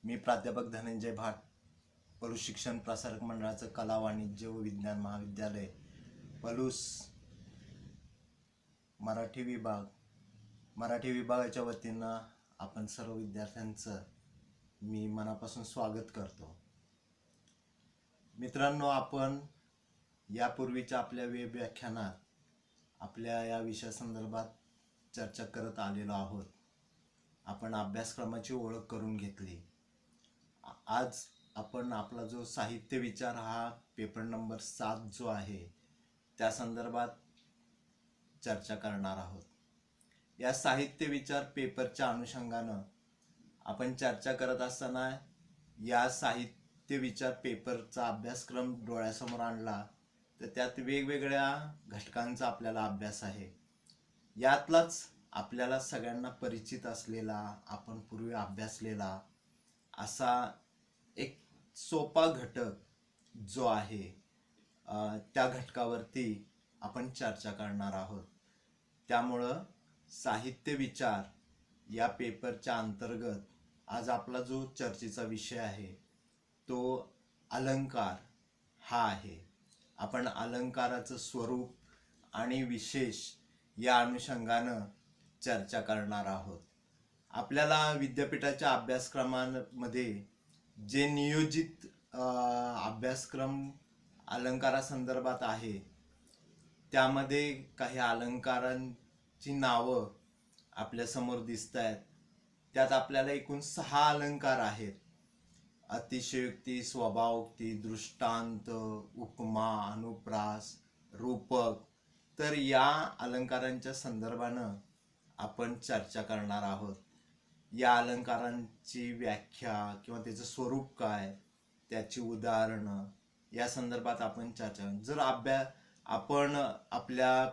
मी प्राध्यापक धनंजय भाट, पलूस शिक्षण प्रसारक मंडळाचं कला वाणिज्य व विज्ञान महाविद्यालय पलूस मराठी विभागाच्या वतीनं आपण सर्व विद्यार्थ्यांचं मी मनापासून स्वागत करतो. मित्रांनो, आपण यापूर्वीच्या आपल्या वेब व्याख्यानात आपल्या या विषयासंदर्भात चर्चा करत आलेलो आहोत. आपण अभ्यासक्रमाची ओळख करून घेतली. आज आपण आपला जो साहित्य विचार हा पेपर नंबर 7 जो आहे त्या संदर्भात चर्चा करणार आहोत. या साहित्य विचार पेपरच्या अनुषंगानं आपण चर्चा करत असताना या साहित्य विचार पेपरचा अभ्यासक्रम डोळ्यासमोर आणला तर त्यात वेगवेगळ्या घटकांचा आपल्याला अभ्यास आहे. यातलाच आपल्याला सगळ्यांना परिचित असलेला, आपण पूर्वी अभ्यासलेला असा एक सोपा घटक जो आहे त्या घटकावरती आपण चर्चा करणार आहोत. त्यामुळं साहित्य विचार या पेपरच्या अंतर्गत आज आपला जो चर्चेचा विषय आहे तो अलंकार हा आहे. आपण अलंकाराचं स्वरूप आणि विशेष या अनुषंगानं चर्चा करणार आहोत. आपल्याला विद्यापीठाच्या अभ्यासक्रमांमध्ये जे नियोजित अभ्यासक्रम अलंकारासंदर्भात आहे त्यामध्ये काही अलंकारांची नावं आपल्यासमोर दिसत आहेत. त्यात आपल्याला एकूण 6 अलंकार आहेत. अतिशयोक्ती, स्वभावोक्ती, दृष्टांत, उपमा, अनुप्रास, रूपक. तर या अलंकारांच्या संदर्भानं आपण चर्चा करणार आहोत. या अलंकारांची व्याख्या किंवा त्याचं स्वरूप काय, त्याची उदाहरणं या संदर्भात आपण चर्चा. जर आपण आपल्या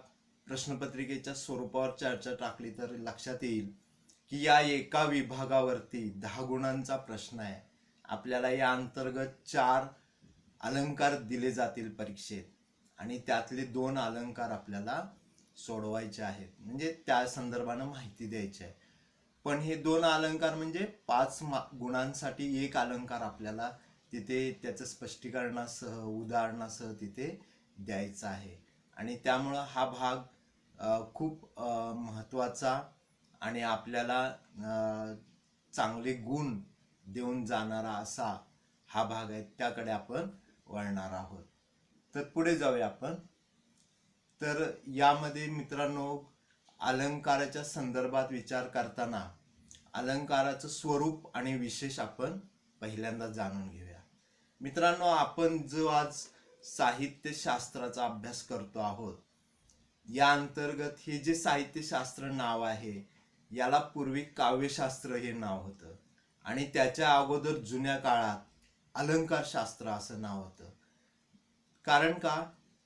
प्रश्नपत्रिकेच्या स्वरूपावर चर्चा टाकली तर लक्षात येईल की या एका विभागावरती 10 गुणांचा प्रश्न आहे. आपल्याला या अंतर्गत 4 अलंकार दिले जातील परीक्षेत आणि त्यातले 2 अलंकार आपल्याला सोडवायचे आहेत, म्हणजे त्या संदर्भानं माहिती द्यायची आहे. पण हे 2 अलंकार म्हणजे 5 गुणांसाठी 1 अलंकार आपल्याला तिथे त्याचं स्पष्टीकरणासह, उदाहरणासह तिथे द्यायचा आहे. आणि त्यामुळं हा भाग खूप महत्त्वाचा आणि आपल्याला चांगले गुण देऊन जाणारा असा हा भाग आहे. त्याकडे आपण वळणार आहोत. तर पुढे जाऊया आपण. तर यामध्ये मित्रांनो, अलंकाराच्या संदर्भात विचार करताना अलंकाराचं स्वरूप आणि विशेष आपण पहिल्यांदा जाणून घेऊया. मित्रांनो, आपण जो आज साहित्यशास्त्राचा अभ्यास करतो आहोत या अंतर्गत हे जे साहित्यशास्त्र नाव आहे याला पूर्वी काव्यशास्त्र हे नाव होतं आणि त्याच्या अगोदर जुन्या काळात अलंकारशास्त्र असं नाव होतं. कारण का,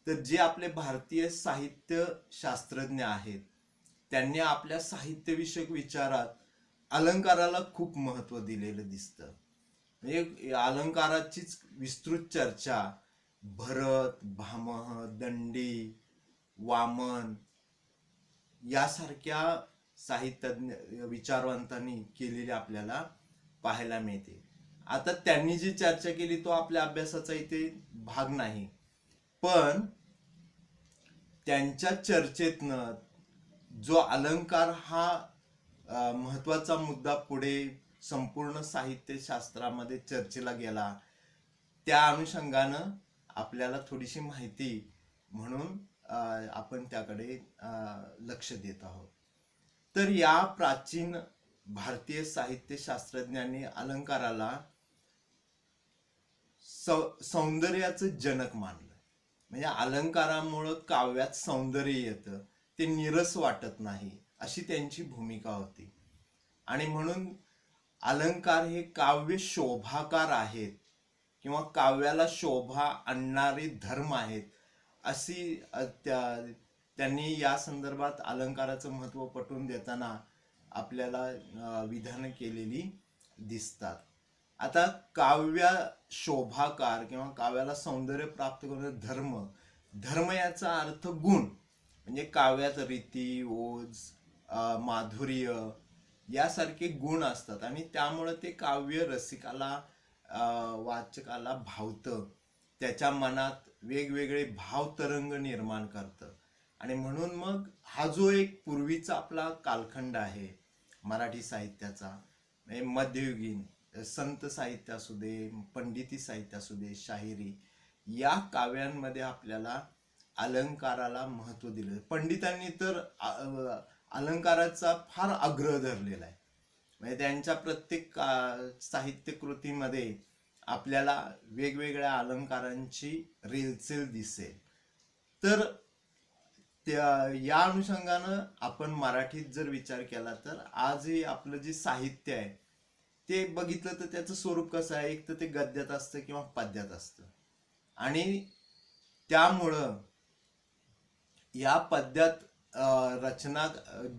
तर जे आपले भारतीय साहित्य शास्त्रज्ञ आहेत त्यांनी आपल्या साहित्यविषयक विचारात अलंकाराला खूप महत्त्व दिलेलं दिसतं. म्हणजे अलंकाराचीच विस्तृत चर्चा भरत, भामह, दंडी, वामन यासारख्या साहित्यज्ञ विचारवंतांनी केलेली आपल्याला पाहायला मिळते. आता त्यांनी जी चर्चा केली तो आपल्या अभ्यासाचा इथे भाग नाही, पण त्यांच्या चर्चेतनं जो अलंकार हा महत्त्वाचा मुद्दा पुढे संपूर्ण साहित्यशास्त्रामध्ये चर्चेला गेला, त्या अनुषंगानं आपल्याला थोडीशी माहिती म्हणून आपण त्याकडे लक्ष देत आहोत. तर या प्राचीन भारतीय साहित्यशास्त्रज्ञांनी अलंकाराला सौंदर्याचं जनक मानलं. म्हणजे अलंकारामुळं काव्यात सौंदर्य येतं, ते नीरस वाटत नाही अशी त्यांची भूमिका होती. आणि म्हणून अलंकार हे काव्य शोभाकार आहेत किंवा काव्याला शोभा आणणारे धर्म आहेत अशी त्यांनी या संदर्भात अलंकाराचं महत्त्व पटवून देताना आपल्याला विधानं केलेली दिसतात. आता काव्य शोभाकार किंवा काव्याला सौंदर्य प्राप्त करून धर्म याचा अर्थ गुण, म्हणजे काव्यात रीती, ओज, माधुर्य यासारखे गुण असतात आणि त्यामुळं ते काव्य रसिकाला वाचकाला भावतं, त्याच्या मनात वेगवेगळे भावतरंग निर्माण करतं. आणि म्हणून मग हा जो एक पूर्वीचा आपला कालखंड आहे मराठी साहित्याचा, मध्ययुगीन संत साहित्य असू दे, पंडिती साहित्य असू दे, शाहिरी, या काव्यांमध्ये आपल्याला अलंकाराला महत्व दिलं. पंडितांनी तर अलंकाराचा फार आग्रह धरलेला आहे. म्हणजे त्यांच्या प्रत्येक साहित्य कृतीमध्ये आपल्याला वेगवेगळ्या अलंकारांची रेलचेल दिसेल. तर या अनुषंगानं आपण मराठीत जर विचार केला तर आजही आपलं जे साहित्य आहे ते बघितलं तर त्याचं स्वरूप कसं आहे, एक तर ते गद्यात असतं किंवा पद्यात असतं. आणि त्यामुळं या पद्यात रचना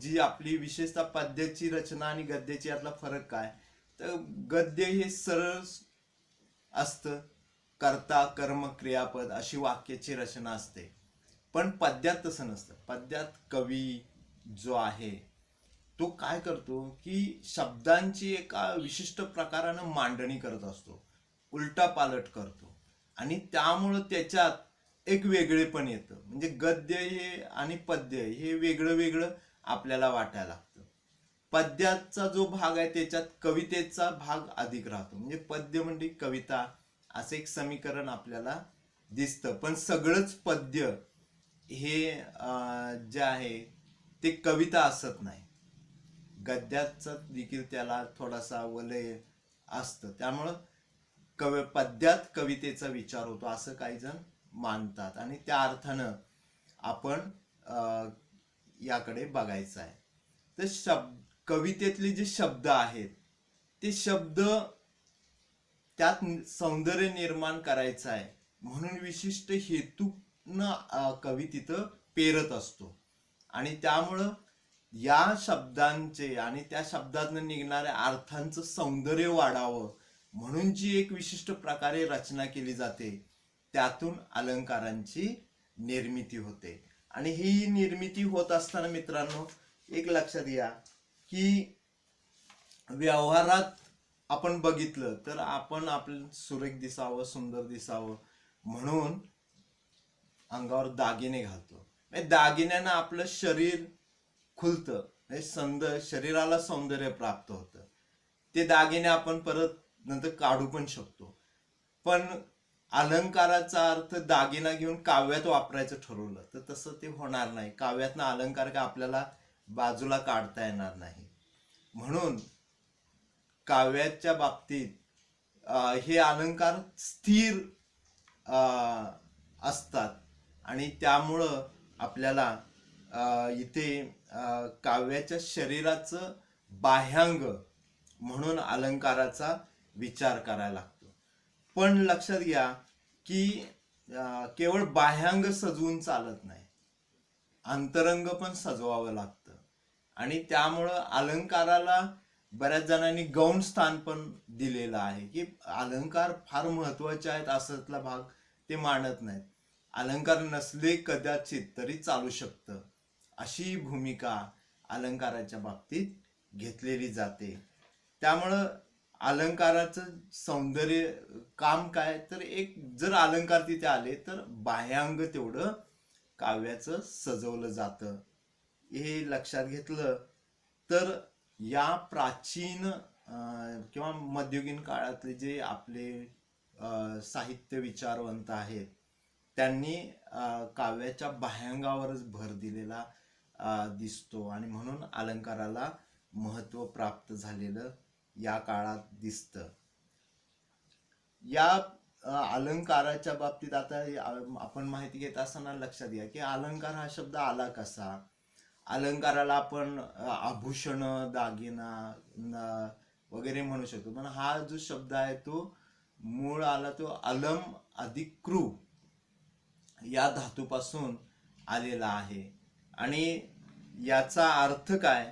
जी आपली विशेषतः पद्याची रचना आणि गद्याची यातला फरक काय, तर गद्य हे सरळ असतं, कर्ता कर्म क्रियापद अशी वाक्याची रचना असते. पण पद्यात तसं नसतं. पद्यात कवी जो आहे तो काय करतो की शब्दांची एका विशिष्ट प्रकारानं मांडणी करत असतो, उलटा पालट करतो, आणि त्यामुळं त्याच्यात एक वेगळेपण येतं. म्हणजे गद्य हे आणि पद्य हे वेगळं वेगळं आपल्याला वाटायला लागतं. पद्याचा जो भाग आहे त्याच्यात कवितेचा भाग अधिक राहतो. म्हणजे पद्य म्हणजे कविता असं एक समीकरण आपल्याला दिसतं. पण सगळंच पद्य हे जे आहे ते कविता असत नाही. गद्याचा देखील त्याला थोडासा वलय असतं. त्यामुळं पद्यात कवितेचा विचार होतो असं काही जण मानतात, आणि त्या अर्थानं आपण याकडे बघायचं आहे. तर कवितेतले जे शब्द आहेत ते शब्द त्यात सौंदर्य निर्माण करायचं आहे म्हणून विशिष्ट हेतूनं कवी तिथं पेरत असतो. आणि त्यामुळं या शब्दांचे आणि त्या शब्दातनं निघणाऱ्या अर्थांचं सौंदर्य वाढावं म्हणून जी एक विशिष्ट प्रकारे रचना केली जाते त्यातून अलंकारांची निर्मिती होते. आणि ही निर्मिती होत असताना मित्रांनो एक लक्षात घ्या की व्यवहारात आपण बघितलं तर आपण आपलं सुरेख दिसावं, सुंदर दिसावं म्हणून अंगावर दागिने घालतो. दागिन्यानं आपलं शरीर खुलतं, शरीराला सौंदर्य प्राप्त होतं. ते दागिने आपण परत नंतर काढू पण शकतो. पण अलंकाराचा अर्थ दागिना घेऊन काव्यात वापरायचं ठरवलं तर तसं ते होणार नाही. काव्यातनं अलंकार का आपल्याला बाजूला काढता येणार नाही. म्हणून काव्याच्या बाबतीत हे अलंकार स्थिर असतात आणि त्यामुळं आपल्याला इथे काव्याच्या शरीराचं बाह्यांग म्हणून अलंकाराचा विचार करायला लागतो. पण लक्षात घ्या की केवळ बाह्यांग सजवून चालत नाही, अंतरंग पण सजवावं लागतं. आणि त्यामुळं अलंकाराला बऱ्याच जणांनी गौण स्थान पण दिलेलं आहे की अलंकार फार महत्वाचे आहेत असला भाग ते मानत नाहीत. अलंकार नसले कदाचित तरी चालू शकतं अशी भूमिका अलंकाराच्या बाबतीत घेतलेली जाते. त्यामुळं अलंकाराचं सौंदर्य काम काय तर एक जर अलंकार तिथे आले तर बाह्यांग तेवढं काव्याचं सजवलं जातं. हे लक्षात घेतलं तर या प्राचीन किंवा मध्ययुगीन काळातले जे आपले साहित्य विचारवंत आहेत त्यांनी काव्याच्या बाह्यांगावरच भर दिलेला दिसतो आणि म्हणून अलंकाराला महत्व प्राप्त झालेलं या काळात दिसतं. या अलंकाराच्या बाबतीत आता आपण माहिती घेत असताना लक्षात घ्या की अलंकार हा शब्द आला कसा. अलंकाराला आपण आभूषण, दागिना वगैरे म्हणू शकतो, पण हा जो शब्द आहे तो मूळ आला तो अलम अधिक क्रू या धातूपासून आलेला आहे. आणि याचा अर्थ काय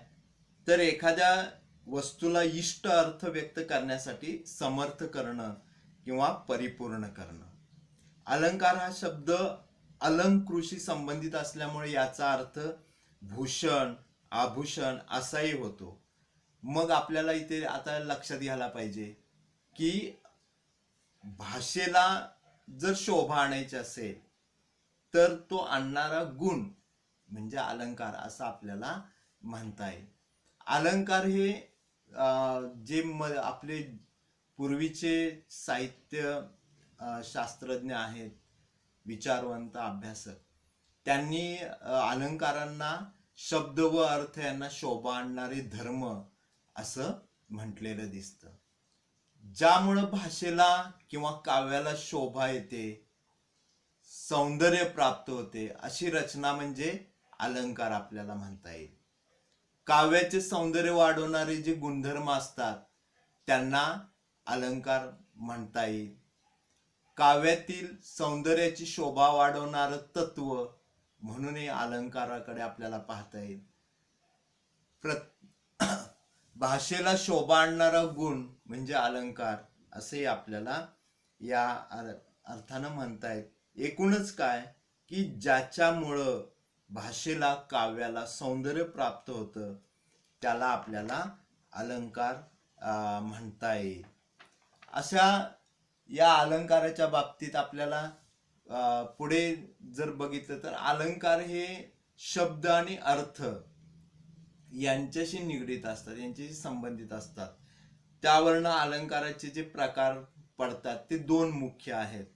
तर एखाद्या वस्तूला इष्ट अर्थ व्यक्त करण्यासाठी समर्थ करणं किंवा परिपूर्ण करणं. अलंकार हा शब्द अलंकृशी संबंधित असल्यामुळे याचा अर्थ भूषण, आभूषण असाही होतो. मग आपल्याला इथे आता लक्षात घ्यायला पाहिजे की भाषेला जर शोभा आणायची असेल तर तो आणणारा गुण म्हणजे अलंकार असं आपल्याला म्हणता येईल. अलंकार हे जे आपले पूर्वीचे साहित्य शास्त्रज्ञ आहेत, विचारवंत अभ्यासक, त्यांनी अलंकारांना शब्द व अर्थ यांना शोभा आणणारे धर्म असं म्हटलेलं दिसतं. ज्यामुळं भाषेला किंवा काव्याला शोभा येते, सौंदर्य प्राप्त होते, अशी रचना म्हणजे अलंकार आपल्याला म्हणता येईल. काव्याचे सौंदर्य वाढवणारे जे गुणधर्म असतात त्यांना अलंकार म्हणता येईल. काव्यातील सौंदर्याची शोभा वाढवणारं तत्व म्हणूनही अलंकाराकडे आपल्याला पाहता येईल. भाषेला शोभा आणणारा गुण म्हणजे अलंकार असे आपल्याला या अर्थानं म्हणता येईल. एकूणच काय की ज्याच्यामुळं भाषेला काव्याला सौंदर्य प्राप्त होतं त्याला आपल्याला अलंकार म्हणता येईल. अशा या अलंकाराच्या बाबतीत आपल्याला पुढे जर बघितलं तर अलंकार हे शब्द आणि अर्थ यांच्याशी निगडीत असतात, यांच्याशी संबंधित असतात. त्यावरनं अलंकाराचे जे प्रकार पडतात ते दोन मुख्य आहेत,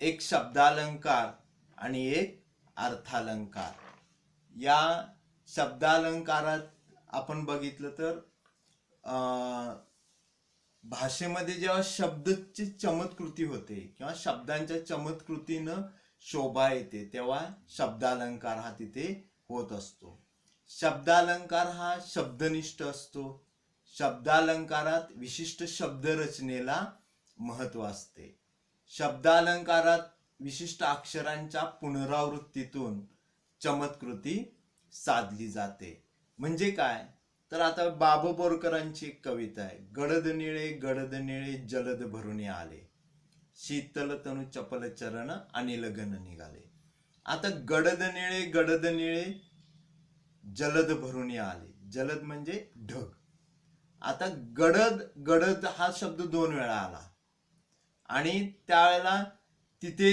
एक शब्दालंकार आणि एक अर्थालंकार. या शब्दालंकारात आपण बघितलं तर भाषेमध्ये जेव्हा शब्दाची चमत्कृती होते किंवा शब्दांच्या चमत्कृतीनं शोभा येते तेव्हा शब्दालंकार हा तिथे होत असतो. शब्दालंकार हा शब्दनिष्ठ असतो. शब्दालंकारात विशिष्ट शब्दरचनेला महत्व असते. शब्दालंकारात विशिष्ट अक्षरांच्या पुनरावृत्तीतून चमत्कृती साधली जाते. म्हणजे काय तर आता बाबू बोरकरांची एक कविता आहे, गडद निळे जलद भरून आले, शीतल तनु चपल चरण अनिल गण निघाले. आता गडद निळे जलद भरून आले, जलद म्हणजे ढग. आता गडद हा शब्द दोन वेळा आला आणि त्यावेळेला तिथे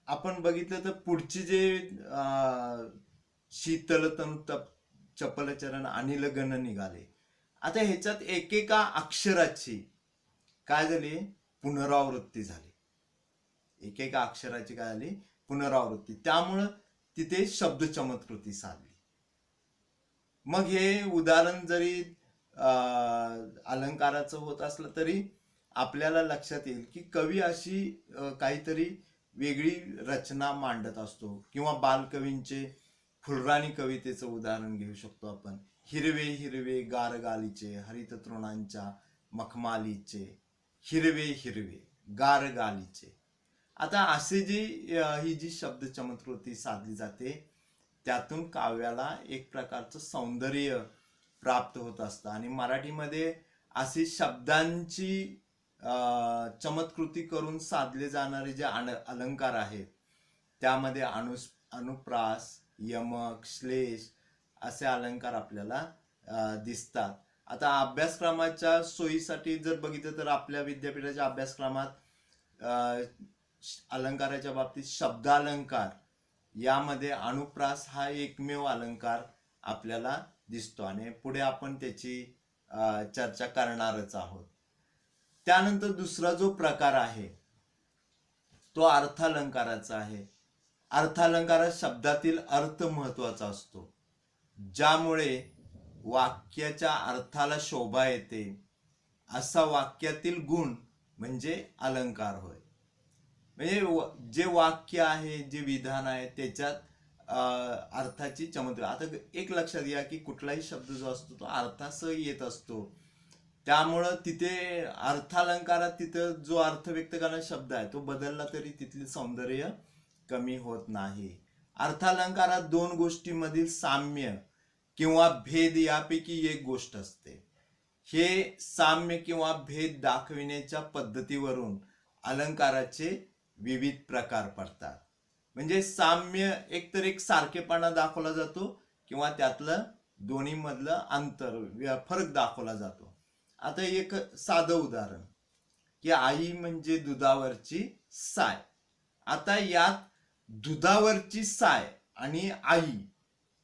आपण बघितलं तर पुढचे जे शीतल तनु चपल चरण अनिल गण निघाले, आता ह्याच्यात एकेका अक्षराची काय झाली पुनरावृत्ती झाली. एकेका अक्षराची काय झाली पुनरावृत्ती, त्यामुळं तिथे शब्द चमत्कृती साधली. मग हे उदाहरण जरी अलंकाराचं होत असलं तरी आपल्याला लक्षात येईल की कवी अशी काहीतरी वेगळी रचना मांडत असतो. किंवा बालकवींचे फुलराणी कवितेचं उदाहरण घेऊ शकतो आपण. हिरवे हिरवे गारगालीचे हरित तृणांच्या मखमालीचे, हिरवे गारगालीचे. आता असे ही जी शब्द चमत्कृती साधली जाते त्यातून काव्याला एक प्रकारचं सौंदर्य प्राप्त होत असतं. आणि मराठीमध्ये अशी शब्दांची चमत्कृती करून साधले जाणारे जे अलंकार आहेत त्यामध्ये अनुप्रास, यमक, श्लेष असे अलंकार आपल्याला दिसतात. आता अभ्यासक्रमाच्या सोयीसाठी जर बघितलं तर आपल्या विद्यापीठाच्या अभ्यासक्रमात अलंकाराच्या बाबतीत शब्दालंकार यामध्ये अनुप्रास हा एकमेव अलंकार आपल्याला दिसतो आणि पुढे आपण त्याची चर्चा करणारच आहोत. त्यानंतर दुसरा जो प्रकार आहे तो अर्थालंकाराचा आहे. अर्थालंकारात शब्दातील अर्थ महत्वाचा असतो, ज्यामुळे वाक्याच्या अर्थाला शोभा येते. असा वाक्यातील गुण म्हणजे अलंकार होय. म्हणजे जे वाक्य आहे, जे विधान आहे त्याच्यात अर्थाची चमत्कार. आता एक लक्षात घ्या की कुठलाही शब्द जो असतो तो अर्थासह येत असतो, त्यामुळं तिथे अर्थालंकारात तिथं जो अर्थ व्यक्त करणारा शब्द आहे तो बदलला तरी तिथले सौंदर्य कमी होत नाही. अर्थालंकारात दोन गोष्टींमधील साम्य किंवा भेद यापैकी एक गोष्ट असते. हे साम्य किंवा भेद दाखविण्याच्या पद्धतीवरून अलंकाराचे विविध प्रकार पडतात. म्हणजे साम्य एकतर एक सारखेपणा दाखवला जातो किंवा त्यातलं दोन्ही मधलं अंतर फरक दाखवला जातो. आता एक साधं उदाहरण की आई म्हणजे दुधावरची साय. आता यात दुधावरची साय आणि आई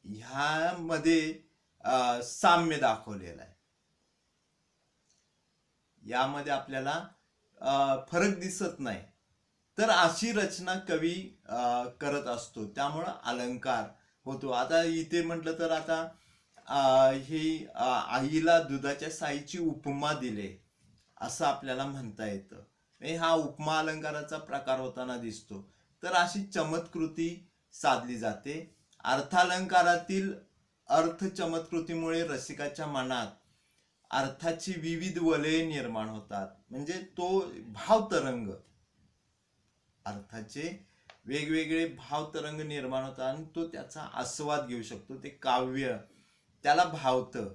ह्यामध्ये साम्य दाखवलेलं आहे. यामध्ये आपल्याला फरक दिसत नाही. तर अशी रचना कवी करत असतो, त्यामुळं अलंकार होतो. आता इथे म्हटलं तर आता ही आईला दुधाच्या साईची उपमा दिले असं आपल्याला म्हणता येतं. हा उपमा अलंकाराचा प्रकार होताना दिसतो. तर अशी चमत्कृती साधली जाते. अर्थालंकारातील अर्थ चमत्कृतीमुळे रसिकाच्या मनात अर्थाची विविध वलये निर्माण होतात. म्हणजे तो भावतरंग, अर्थाचे वेगवेगळे भावतरंग निर्माण होतात आणि तो त्याचा आस्वाद घेऊ शकतो. ते काव्य त्याला भावतं.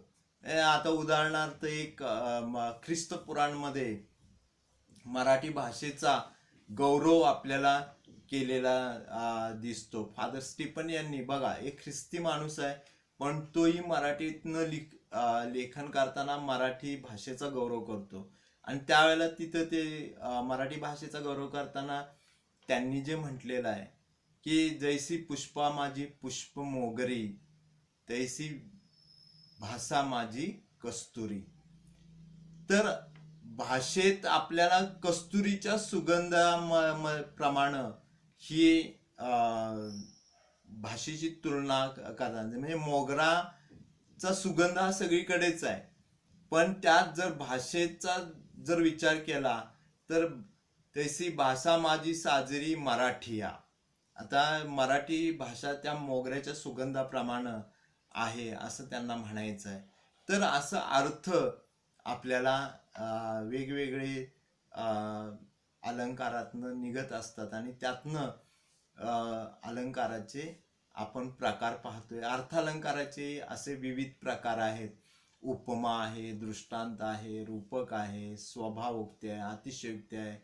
आता उदाहरणार्थ एक ख्रिस्त पुराणमध्ये मराठी भाषेचा गौरव आपल्याला केलेला दिसतो. फादर स्टीफन यांनी, बघा, एक ख्रिस्ती माणूस आहे पण तोही मराठीतनं लेखन करताना मराठी भाषेचा गौरव करतो. आणि त्यावेळेला तिथं ते मराठी भाषेचा गौरव करताना त्यांनी जे म्हटलेलं आहे की जैसी पुष्पा माझी पुष्प मोगरी, तैसी भाषा माझी कस्तुरी. तर भाषेत आपल्याला कस्तुरीच्या सुगंधाप्रमाणे ही भाषेची तुलना करतात. म्हणजे मोगराचा सुगंध हा सगळीकडेच आहे, पण त्यात जर भाषेचा जर विचार केला तर तैसी भाषा माझी साजरी मराठीया. आता मराठी भाषा त्या मोगऱ्याच्या सुगंधाप्रमाणे आहे असं त्यांना म्हणायचं आहे. तर असं अर्थ आपल्याला वेगवेगळे अलंकारातनं निघत असतात आणि त्यातनं अलंकाराचे आपण प्रकार पाहतोय. अर्थालंकाराचे असे विविध प्रकार आहेत. उपमा आहे, दृष्टांत आहे, रूपक आहे, स्वभावोक्ती आहे, अतिशयोक्ती आहे,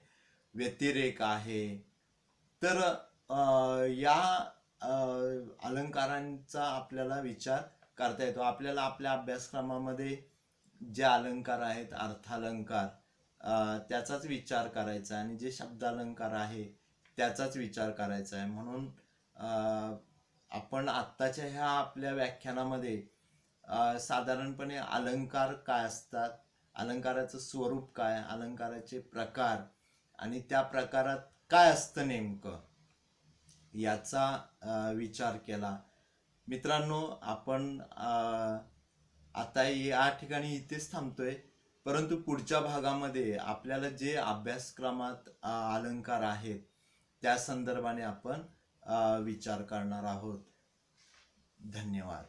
व्यतिरेक आहे. तर या अलंकारांचा आपल्याला विचार करता येतो. आपल्याला आपल्या अभ्यासक्रमामध्ये जे अलंकार आहेत, अर्थालंकार, त्याचाच विचार करायचा आणि जे शब्दालंकार आहे त्याचाच विचार करायचा आहे. म्हणून आपण आत्ताच्या ह्या आपल्या व्याख्यानामध्ये साधारणपणे अलंकार काय असतात, अलंकाराचं स्वरूप काय, अलंकाराचे प्रकार आणि त्या प्रकारात काय असतं नेमकं, याचा विचार केला. मित्रांनो, आपण आता या ठिकाणी इथेच थांबतोय, परंतु पुढच्या भागामध्ये आपल्याला जे अभ्यासक्रमात अलंकार आहेत त्या संदर्भाने आपण विचार करणार आहोत. धन्यवाद.